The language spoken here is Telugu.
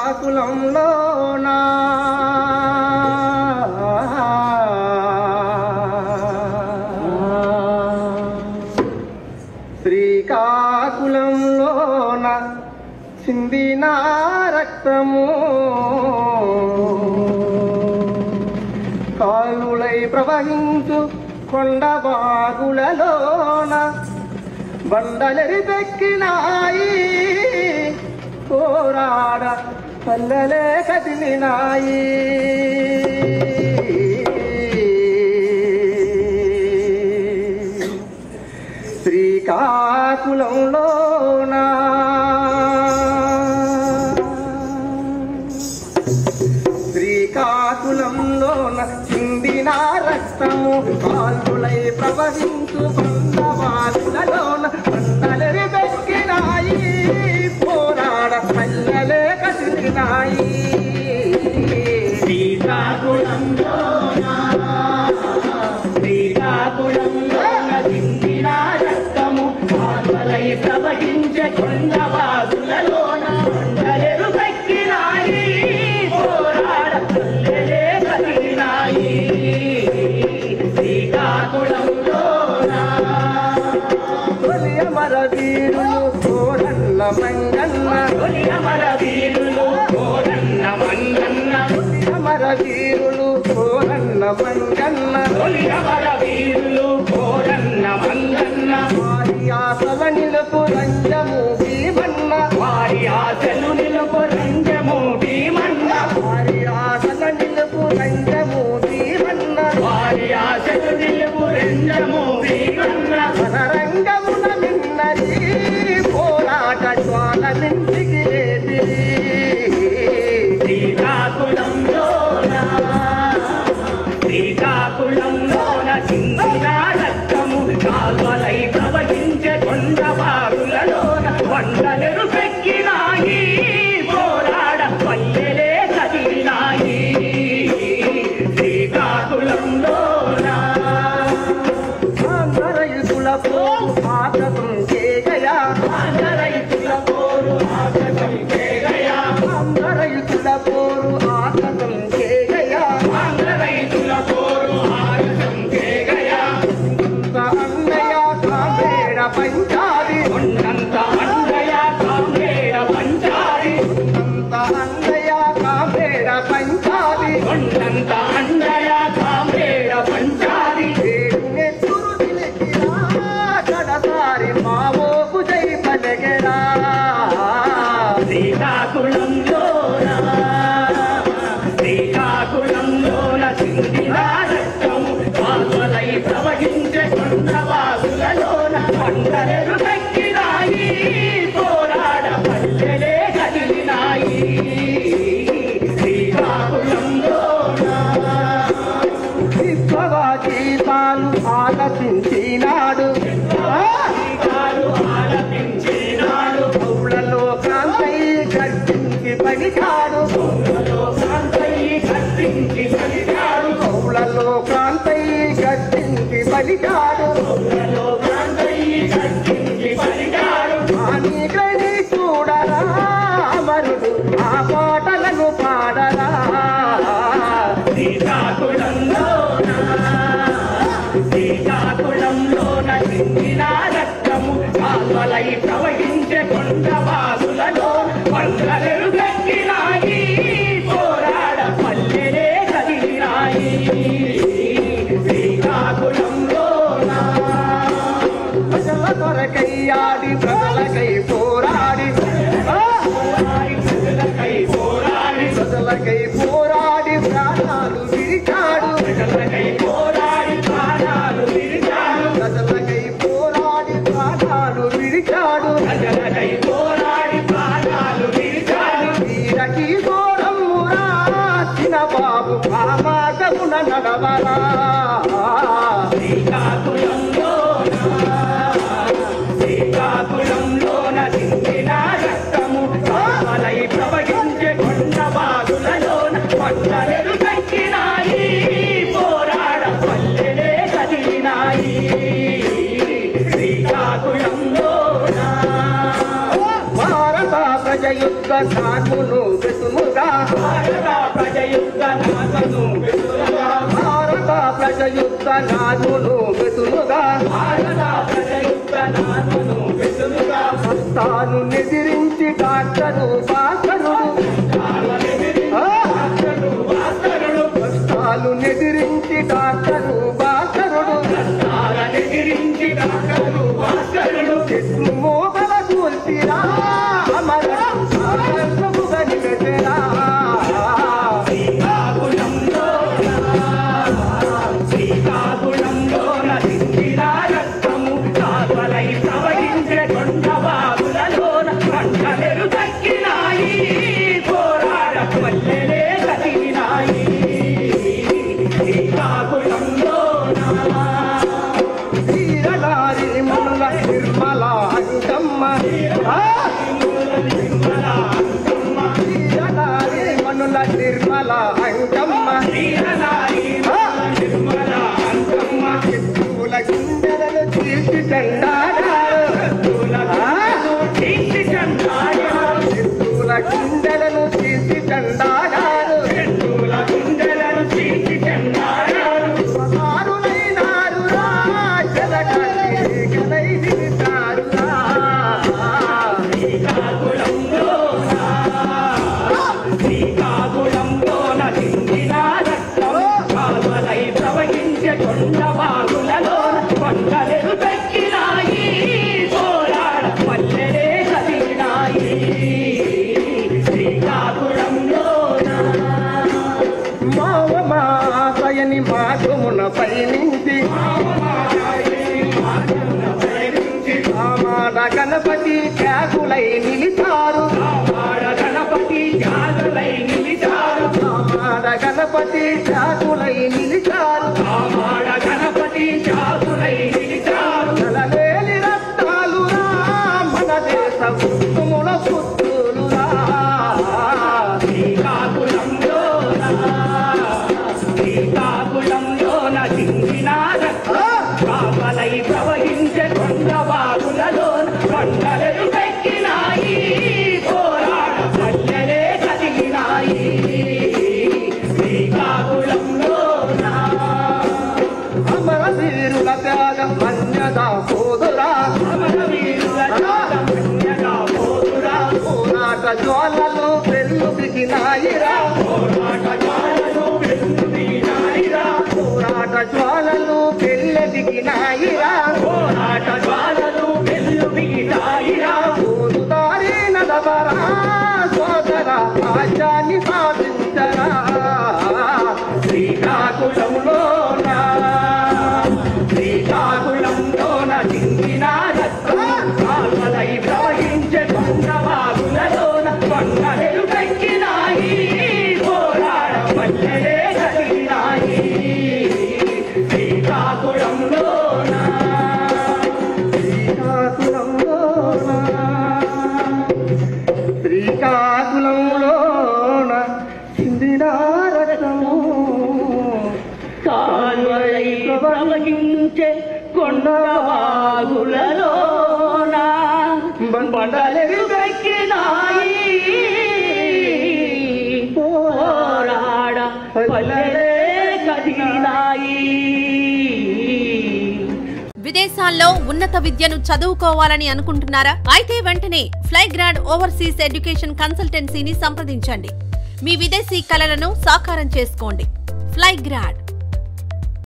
శ్రీకాకుళంలోన శ్రీకాకుళంలోన చిందిన రక్తము కాలులై ప్రవహించు కొండవాగులలోన బండలెరిపెక్కినాయి పోరాడ పల్లెలే కదిలినాయి శ్రీకాకుళంలోన శ్రీకాకుళంలోన చిందిన రక్తము కాలులై ప్రవహించు కొండవాగులలోన బండలెరిపెక్కినాయి పోరాడ పల్లెలే కదిలినాయి శ్రీకాకుళంలోన చిందిన రక్తము కాలులై ప్రవహించే కొండవాగులలోన బండలెరిపెక్కినాయి పోరాడ పల్లెలే కదిలినాయి శ్రీకాకుళంలోన అమర వీరులు కోరన్న మంగన్న అమర వీరులు కోరన్న మంగన్న అమర వీరులు కోరన్న మంగన్న అమర వీరులు కోరన్న మంగన్న వారి ఆశల నిలుపు రంజము భీమన్న వారి ఆశలు నిలుపు రంజము భీమన్న వారి ఆశల నిలుపు రంజము భీమన్న వారి ఆశలు నిలుపు రంజము భీమన్న రణరంగమున మిన్నరి పోరాట జ్వాల మించికి లేది శ్రీకాకుళంలోన చిందిన రక్తము కాలువలై ప్రవహించే కొండవాగులలోన బండలెరిపెక్కినాయి పోరాడ పల్లెలే కదిలినాయి శ్రీకాకుళంలోన రైతుల పోరు ఆకతం చేయగయా రైతుల పోరు ఆగతం చేయగయా రైతుల పోరు ఆకతం చేయగయా రైతుల పోరు ఆగతం చేయగయా అన్నయ్య కాంబేడ పంచాది ఉన్నంత అన్నయ్య కాంబేడ పంచాది అన్నయ్య కాంబేడ పంచాది ఉన్నంత అన్నయ్య కాంబేడ పంచాది నెత్తురు తిలకిరా కడసారి మావోకు జై పలకెరా శ్రీకాకుళంలోన చిందిన రక్తము కాలువలై ప్రవహించే కొండవాగులలోన బండలెరిపెక్కినాయి పోరాడ పల్లెలే కదిలినాయి శ్రీకాకుళంలోన విశ్వవాగీతాలు ఆలపించినాడు ఆలపించినాడు పౌలలో కాంతయ్య గర్జించి పలికాడు పౌలలో కాంతయ్య గర్జించి పలికాడు పౌలలో కాంతయ్య గర్జించి పలికాడు పౌలలో కాంతయ్య గర్జించి పలికాడు అని గ్రహి చూడరా అమరుడు ఆ పాటలను పాడరా శ్రీకాకుళంలోన చిందిన రక్తము కాలువలై ప్రవహించే కొండవాగులలో బండలెరిపెక్కినాయి పోరాడ పల్లెలే కదిలినాయి శ్రీకాకుళంలోన ప్రజల కొరకయ్యాడి ప్రజలకై పోరాడి ప్రజలకై పోరాడి ప్రజలకై పోరాడి ప్రాణాలు విడిచాడు ప్రజలకై పోరాడి ప్రాణాలు విడిచాడు ప్రజలకై పోరాడి ప్రాణాలు విడిచాడు ప్రజలకై పోరాడి ప్రాణాలు విడిచాడు వీరకి ఘోరమురా చిన్న బాబు ఆ మార్గమున నడవరా శ్రీకాకుళంలోన చిందిన రక్తము కాలువలై ప్రవహించే కొండవాగులలోన బండలెరిపెక్కినాయి పోరాడ పల్లెలే కదిలినాయి శ్రీకాకుళంలోన భారత ప్రజయు ప్రజయుద్ధ నాగును వెతుముగా భారత ప్రజయుద్ధ నాగును వెతుముగా భారత ప్రజయుద్ధ నాగును వెతుముగా భారత ప్రజయుద్ధ నాగును వెతుముగా తాను ఎదిరించి డాక్టరు భాస్కరుడు తాను ఎదిరించి డాక్టరు భాస్కరుడు చెట్లు మోగల కూల్చిరా అమర ప్రభుగా నిలచెరా శ్రీకాకుళంలోన దించిన రక్తము కావలై ప్రవహించే కొండవాగులలోన పంటలు తక్కినాయి పోరాడ పల్లెలే కదిలినాయి శ్రీకాకుళంలోన వీరనారి మనుల నిర్మల అంకమ్మ వీరనారి మనుల నిర్మల అంకమ్మ చెట్టుల గుండెలను తీర్చి చెండాడారు చెట్టుల గుండెలను తీర్చి చెండాడారు స్వకారులైనారు రా జలకై నిలిచారు శ్రీకాకుళంలోన దించిన రక్తము కావలై ప్రవహించే కొండవాగులలోన కొండలు తక్కినాయి పోరాడ పల్లెలే కదిలినాయి శ్రీకాకుళంలోన మావమాసయని మాధమున పయనించి ఆమాడ గణపతి త్యాగులై నిలిచారు గణపతి జాతులై నిలిచారు ఆమాడ గణపతి త్యాగులై నిలిచారు ఆమాడ గణపతి జాతులై నిలిచారు నలలేని రత్నాలు రా మన దేశ పుట్టుముల పుత్రులురా శ్రీకాకుళంలోన దించిన రక్తం కావలై ప్రవహించే కొండవాగులలోన కొండలు తక్కినాయి పోరాడ పల్లెలే కదిలినాయి శ్రీకాకుళంలోన అమరవీరుల త్యాగం మన్యదా పోదురా అమరవీరుల త్యాగమన్యగా పోతురా పోరాట జ్వాలలు వెల్లుదిగినాయిరా పోరాట జ్వాలలు వెలుగుదిగినాయిరా పోరాట జ్వాలలు వెల్లెదిగినాయిరా పోరాట జ్వాలలు వెలుగుదిగినాయిరా పోదుదారి నడవరా సోదర రాజ్యాన్ని సాధించరా శ్రీకాకుళంలోన దించిన రక్తం కావలై ప్రవహించే కొండవాగులలోన కొండలు తక్కినాయి పోరాడ పల్లెలే కదిలినాయి శ్రీకాకుళంలోన శ్రీకాకుళంలోన చిందిన రక్తము కాలువలై ప్రవహించే కొండవాగులలోన బండలు తక్కినాయి పోరాడ పల్లెలే కదిలినాయి విదేశాల్లో ఉన్నత విద్యను చదువుకోవాలని అనుకుంటున్నారా? అయితే వెంటనే ఫ్లైగ్రాడ్ ఓవర్సీస్ ఎడ్యుకేషన్ కన్సల్టెన్సీని సంప్రదించండి. మీ విదేశీ కలలను సాకారం చేసుకోండి. ఫ్లైగ్రాడ్